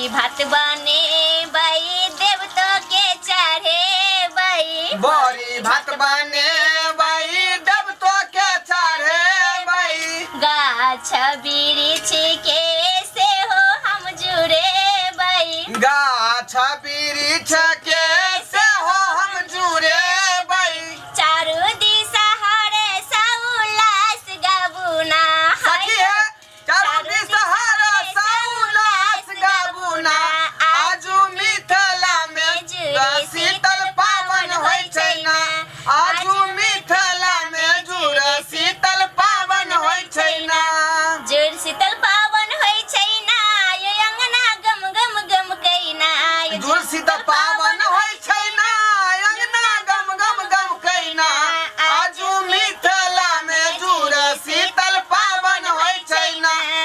बड़ी भात बने बाई देव तो के चढ़े बाई बड़ी भात बने बाई देव तो के चढ़े बाई गाछ बिरिछ के से हो हम जुड़े बाई गाछ बिरिछ के से हो हम जुड़े बाई चारू दिशा हरे सौलास गाबुना सखी है चारू दिशा हरे सौलास गाबुना आजू मिथिला में शीतल पावन होय छै ना आजू मिथिला में जुड़ शीतल पावन होय छै ना जुड़ शीतल पावन होय छै ना यो अंगना गम गम गम कैना जुड़ शीतल